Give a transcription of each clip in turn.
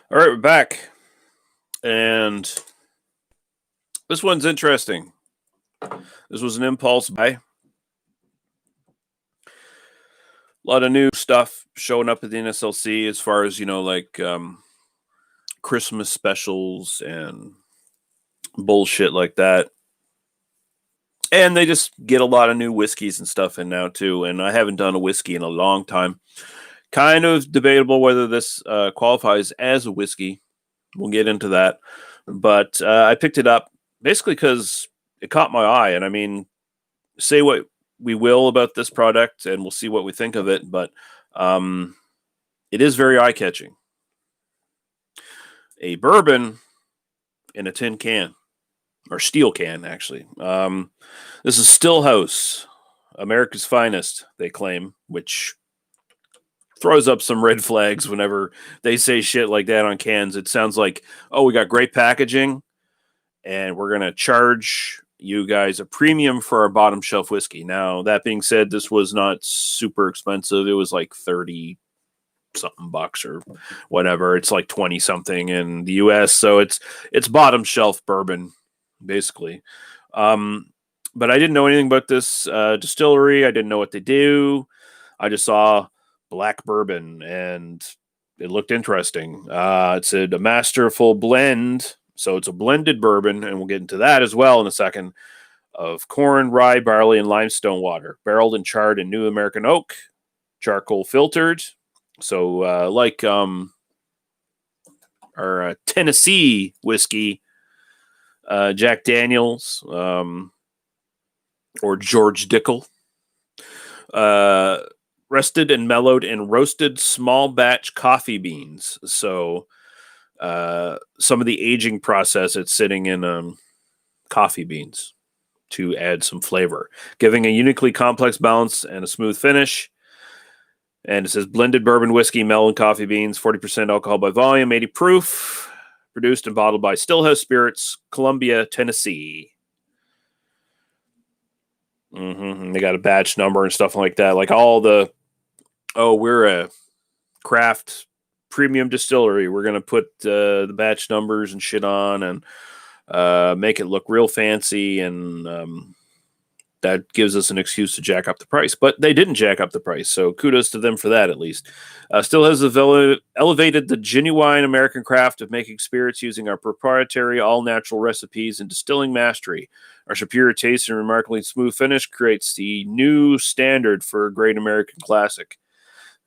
All right, we're back. And this one's interesting. This was an impulse buy. A lot of new stuff showing up at the NSLC as far as, Christmas specials and bullshit like that. And they just get a lot of new whiskeys and stuff in now, too. And I haven't done a whiskey in a long time. Kind of debatable whether this qualifies as a whiskey. We'll get into that. But I picked it up basically because it caught my eye. And I mean, say what we will about this product and we'll see what we think of it. But it is very eye catching. A bourbon in a tin can or steel can, actually. This is Stillhouse, America's finest, they claim, which throws up some red flags whenever they say shit like that on cans. It sounds like, oh, we got great packaging and we're going to charge you guys a premium for our bottom shelf whiskey. Now, that being said, this was not super expensive. It was like 30 something bucks or whatever. It's like 20 something in the US. So it's bottom shelf bourbon, basically. But I didn't know anything about this distillery. I didn't know what they do. I just saw black bourbon and it looked interesting. It said a masterful blend. So it's a blended bourbon, and we'll get into that as well in a second, of corn, rye, barley, and limestone water, barreled and charred in new American oak, charcoal filtered. So like our Tennessee whiskey, Jack Daniels, or George Dickel. Rested and mellowed in roasted small batch coffee beans. So some of the aging process, it's sitting in coffee beans to add some flavor, giving a uniquely complex balance and a smooth finish. And it says blended bourbon whiskey, mellowed coffee beans, 40% alcohol by volume, 80 proof, produced and bottled by Stillhouse Spirits, Columbia, Tennessee. Mm-hmm. They got a batch number and stuff like that. Like all the, we're a craft premium distillery. We're going to put the batch numbers and shit on and make it look real fancy. And that gives us an excuse to jack up the price. But they didn't jack up the price. So kudos to them for that, at least. Still has elevated the genuine American craft of making spirits using our proprietary all-natural recipes and distilling mastery. Our superior taste and remarkably smooth finish creates the new standard for a great American classic.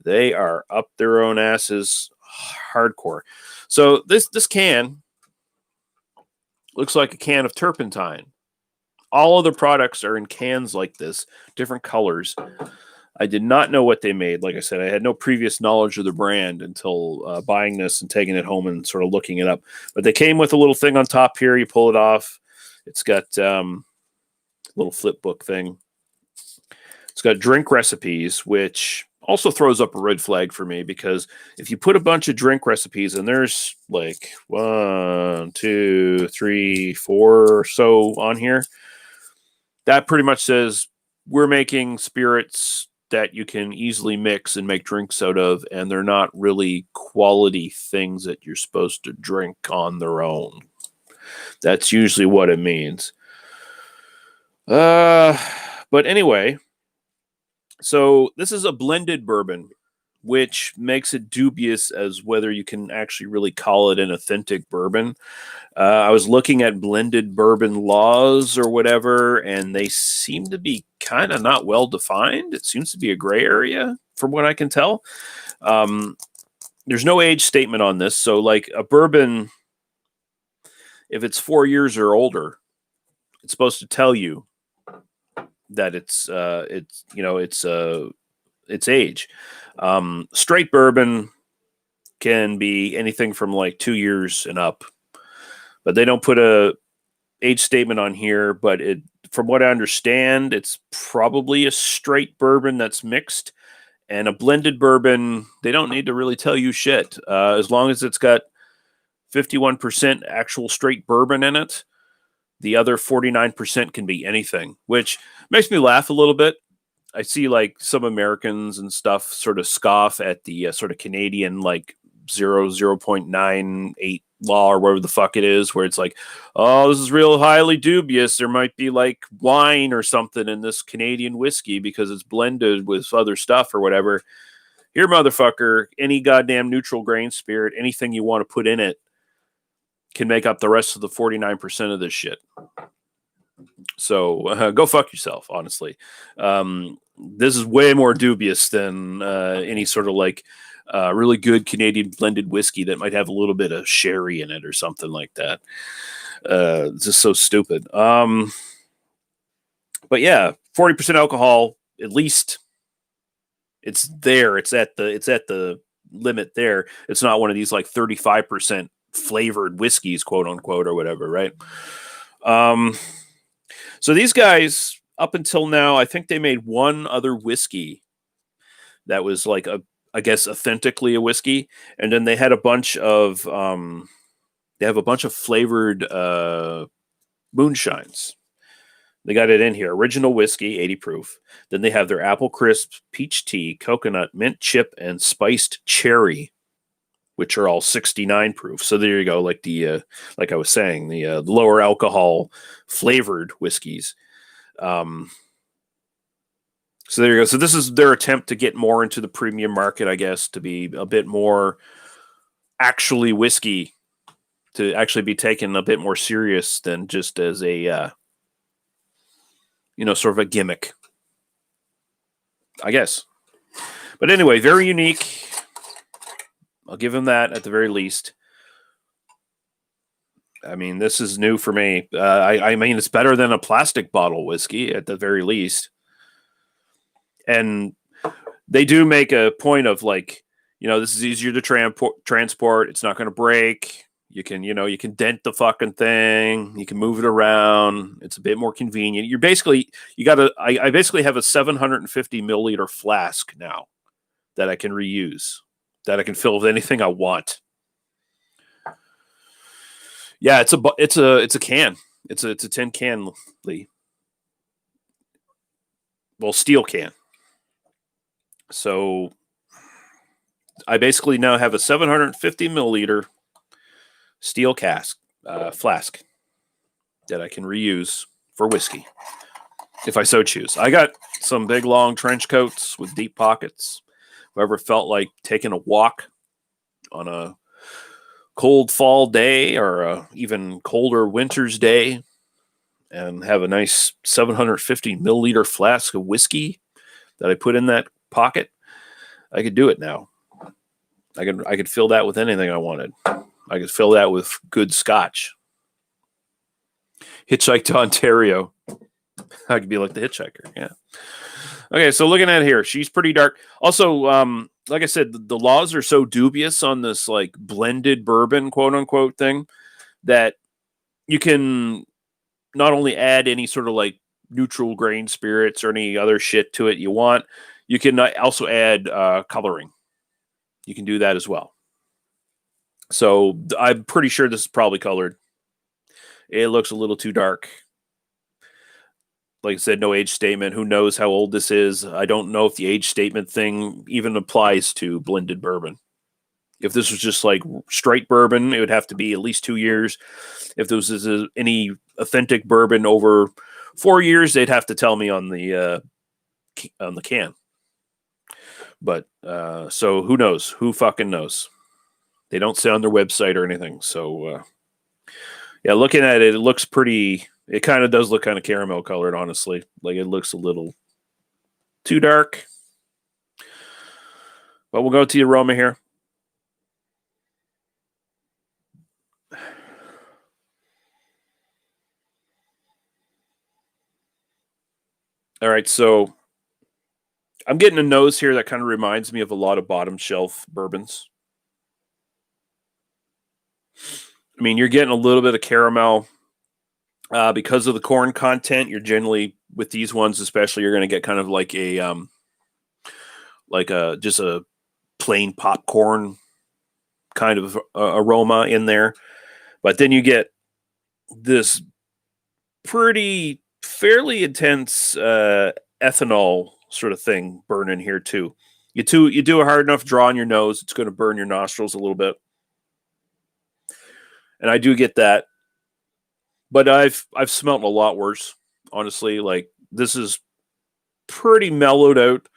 They are up their own asses hardcore. So this can looks like a can of turpentine. All other products are in cans like this, different colors. I did not know what they made. Like I said, I had no previous knowledge of the brand until buying this and taking it home and sort of looking it up. But they came with a little thing on top here. You pull it off. It's got a little flip book thing. It's got drink recipes, which also throws up a red flag for me, because if you put a bunch of drink recipes and there's like 1, 2, 3, 4 or so on here, that pretty much says we're making spirits that you can easily mix and make drinks out of, and they're not really quality things that you're supposed to drink on their own. That's usually what it means. But anyway, so this is a blended bourbon, which makes it dubious as whether you can actually really call it an authentic bourbon. I was looking at blended bourbon laws or whatever, and they seem to be kind of not well defined. It seems to be a gray area from what I can tell. There's no age statement on this. So like a bourbon, if it's 4 years or older, it's supposed to tell you that it's age. Straight bourbon can be anything from like 2 years and up, but they don't put a age statement on here. But from what I understand, it's probably a straight bourbon that's mixed, and a blended bourbon, they don't need to really tell you shit. As long as it's got 51% actual straight bourbon in it, the other 49% can be anything, which makes me laugh a little bit. I see like some Americans and stuff sort of scoff at the sort of Canadian like 0.98 law or whatever the fuck it is, where it's like, oh, this is real highly dubious. There might be like wine or something in this Canadian whiskey because it's blended with other stuff or whatever. Here, motherfucker, any goddamn neutral grain spirit, anything you want to put in it can make up the rest of the 49% of this shit. So go fuck yourself, honestly. This is way more dubious than any sort of like really good Canadian blended whiskey that might have a little bit of sherry in it or something like that. It's just so stupid. But yeah, 40% alcohol, at least it's there. It's at the limit there. It's not one of these like 35% flavored whiskeys, quote unquote, or whatever, right? So these guys, up until now, I think they made one other whiskey that was like I guess authentically a whiskey, and then they had a bunch of flavored moonshines. They got it in here. Original whiskey, 80 proof. Then they have their apple crisp, peach tea, coconut, mint chip, and spiced cherry, which are all 69 proof. So there you go. Like like I was saying, the lower alcohol flavored whiskeys. So there you go. So this is their attempt to get more into the premium market, I guess, to be a bit more actually whiskey, to actually be taken a bit more serious than just as a, sort of a gimmick, I guess. But anyway, very unique. I'll give him that at the very least. I mean, this is new for me. I mean, it's better than a plastic bottle whiskey at the very least. And they do make a point of like, this is easier to transport. It's not going to break. You can dent the fucking thing. You can move it around. It's a bit more convenient. I basically have a 750 milliliter flask now that I can reuse, that I can fill with anything I want. Yeah, it's a can. It's a tin can, Lee. Well, steel can. So I basically now have a 750 milliliter steel flask that I can reuse for whiskey if I so choose. I got some big long trench coats with deep pockets. Whoever felt like taking a walk on a cold fall day or a even colder winter's day and have a nice 750 milliliter flask of whiskey that I put in that pocket, I could do it now. I could fill that with anything I wanted. I could fill that with good scotch. Hitchhike to Ontario. I could be like the hitchhiker. Yeah. Okay, so looking at here, she's pretty dark. Also, like I said, the laws are so dubious on this like blended bourbon, quote unquote, thing that you can not only add any sort of like neutral grain spirits or any other shit to it you want, you can also add coloring. You can do that as well. So I'm pretty sure this is probably colored. It looks a little too dark. Like I said, no age statement. Who knows how old this is? I don't know if the age statement thing even applies to blended bourbon. If this was just like straight bourbon, it would have to be at least 2 years. If there was any authentic bourbon over 4 years, they'd have to tell me on the can. But so who knows? Who fucking knows? They don't say on their website or anything. So yeah, looking at it, it looks pretty. It kind of does look kind of caramel colored, honestly. Like it looks a little too dark. But we'll go to the aroma here. All right, so I'm getting a nose here that kind of reminds me of a lot of bottom shelf bourbons. I mean, you're getting a little bit of caramel because of the corn content. You're generally with these ones, especially, you're going to get kind of like just a plain popcorn kind of aroma in there. But then you get this fairly intense ethanol sort of thing burning here too. You do a hard enough draw on your nose, it's going to burn your nostrils a little bit. And I do get that. But I've smelt a lot worse, honestly. Like this is pretty mellowed out.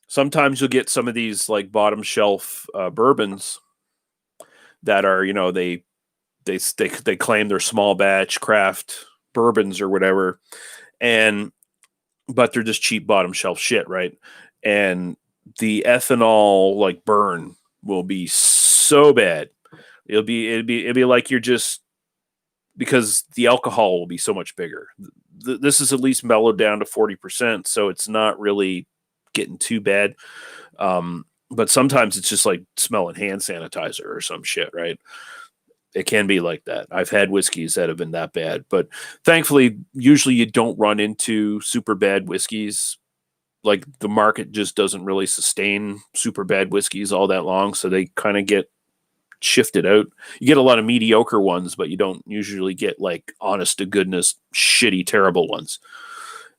Sometimes you'll get some of these like bottom shelf bourbons that are, they claim they're small batch craft bourbons or whatever, and but they're just cheap bottom shelf shit, right? And the ethanol like burn will be so bad. It'd be like you're just, because the alcohol will be so much bigger. This is at least mellowed down to 40%, so it's not really getting too bad. But sometimes it's just like smelling hand sanitizer or some shit, right? It can be like that. I've had whiskeys that have been that bad, but thankfully, usually you don't run into super bad whiskeys. Like the market just doesn't really sustain super bad whiskeys all that long, so they kind of get shifted out. You get a lot of mediocre ones, but you don't usually get like honest to goodness, shitty, terrible ones.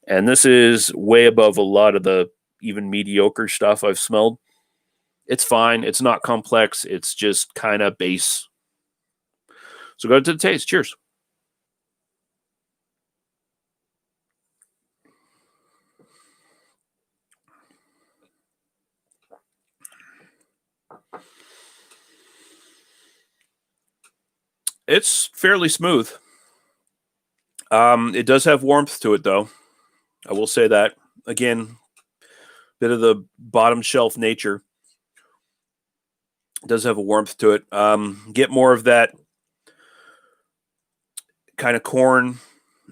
And this is way above a lot of the even mediocre stuff I've smelled. It's fine. It's not complex. It's just kind of base. So go to the taste. Cheers. It's fairly smooth. It does have warmth to it, though. I will say that. Again, bit of the bottom shelf nature. It does have a warmth to it. Get more of that kind of corn,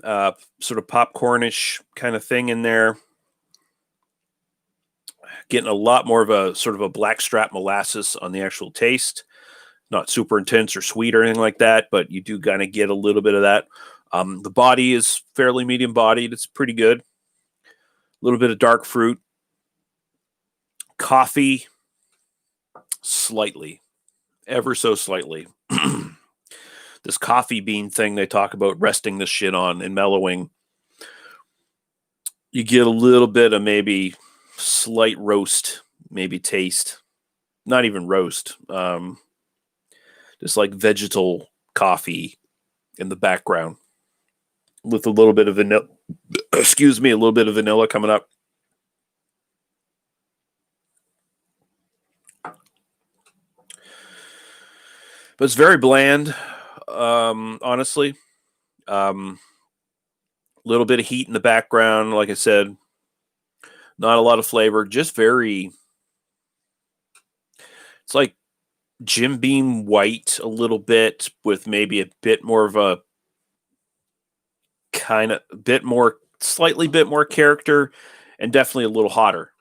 sort of popcornish kind of thing in there. Getting a lot more of a sort of a blackstrap molasses on the actual taste. Not super intense or sweet or anything like that, but you do kind of get a little bit of that. The body is fairly medium bodied. It's pretty good. A little bit of dark fruit. Coffee, slightly, ever so slightly. This coffee bean thing they talk about resting this shit on and mellowing. You get a little bit of maybe slight roast, maybe taste. Not even roast. Just like vegetal coffee in the background with a little bit of vanilla. Excuse me, a little bit of vanilla coming up. But it's very bland, honestly. Little bit of heat in the background, like I said. Not a lot of flavor, just very. It's like Jim Beam white a little bit with maybe a bit more of a kind of bit more, slightly bit more character, and definitely a little hotter.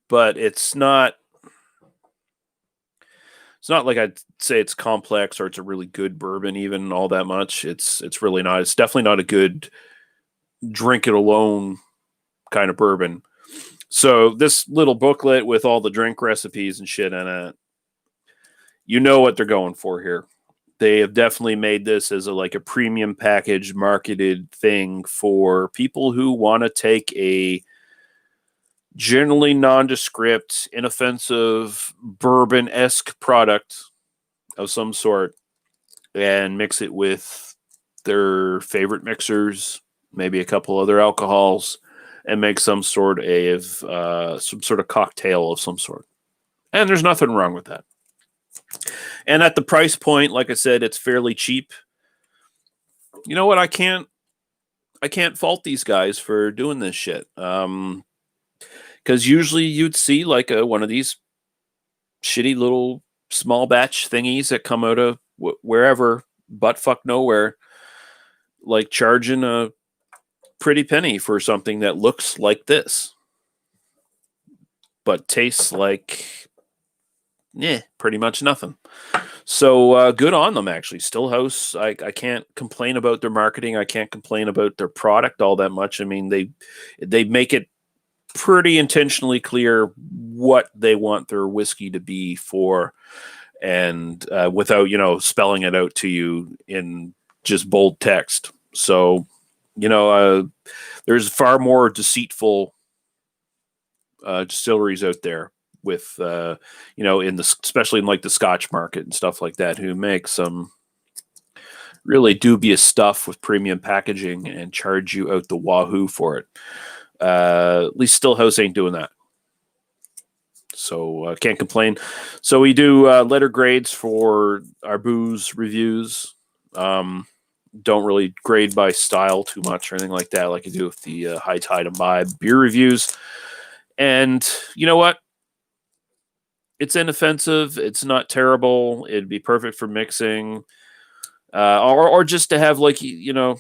But it's not. It's not like I'd say it's complex or it's a really good bourbon, even all that much. It's really not. It's definitely not a good drink it alone kind of bourbon. So this little booklet with all the drink recipes and shit in it, you know what they're going for here. They have definitely made this as a premium package marketed thing for people who want to take a generally nondescript, inoffensive, bourbon-esque product of some sort and mix it with their favorite mixers, maybe a couple other alcohols, and make some sort of cocktail of some sort. And there's nothing wrong with that. And at the price point, like I said, it's fairly cheap. You know what? I can't fault these guys for doing this shit. Because usually you'd see like one of these shitty little small batch thingies that come out of wherever, butt fuck nowhere, like charging a pretty penny for something that looks like this, but tastes like, pretty much nothing. So good on them, actually. Stillhouse, I can't complain about their marketing. I can't complain about their product all that much. I mean, they make it pretty intentionally clear what they want their whiskey to be for, and without spelling it out to you in just bold text. So there's far more deceitful distilleries out there with, especially in like the Scotch market and stuff like that, who make some really dubious stuff with premium packaging and charge you out the wahoo for it. At least Stillhouse ain't doing that. So can't complain. So we do letter grades for our booze reviews. Don't really grade by style too much or anything like that, like you do with the High Tide and Vibe beer reviews. And you know what? It's inoffensive. It's not terrible. It'd be perfect for mixing, or just to have like you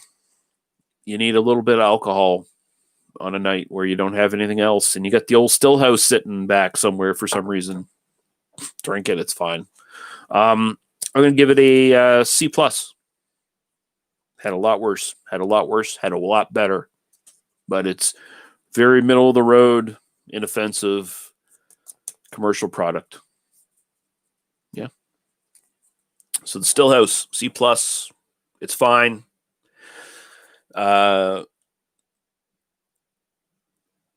need a little bit of alcohol on a night where you don't have anything else, and you got the old Stillhouse sitting back somewhere for some reason. Drink it; it's fine. I'm gonna give it a C plus. Had a lot worse. Had a lot better, but it's very middle of the road, inoffensive commercial product. Yeah. So the Stillhouse C plus, it's fine.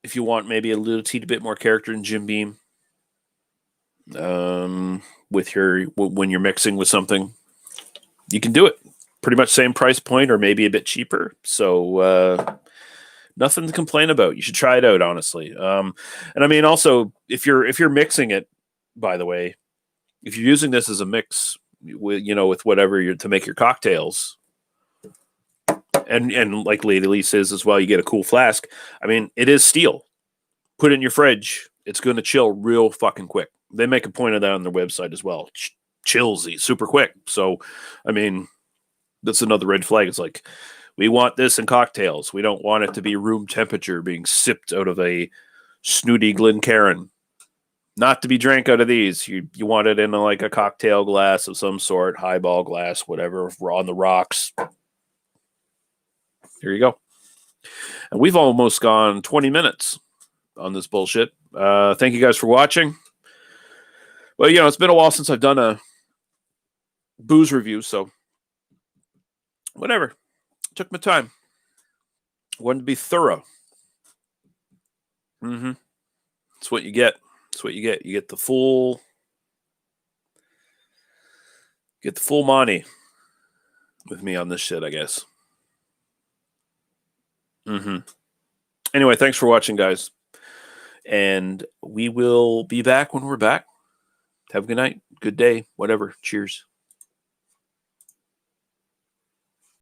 If you want maybe a little teeny bit more character in Jim Beam, with when you're mixing with something, you can do it. Pretty much same price point or maybe a bit cheaper. So nothing to complain about. You should try it out, honestly. And I mean, also if you're mixing it, by the way, if you're using this as a mix with whatever you're to make your cocktails, and like Lady Lee says as well, you get a cool flask. I mean, it is steel. Put it in your fridge. It's going to chill real fucking quick. They make a point of that on their website as well. Chills super quick. So, I mean, that's another red flag. It's like, we want this in cocktails. We don't want it to be room temperature being sipped out of a snooty Glencairn. Not to be drank out of these. You want it in like a cocktail glass of some sort, highball glass, whatever. If we're on the rocks. Here you go. And we've almost gone 20 minutes on this bullshit. Thank you guys for watching. Well, it's been a while since I've done a booze review, so whatever. Took my time. Wanted to be thorough. That's what you get. You get the full Monty with me on this shit, I guess. Anyway, thanks for watching, guys. And we will be back when we're back. Have a good night, good day, whatever. Cheers.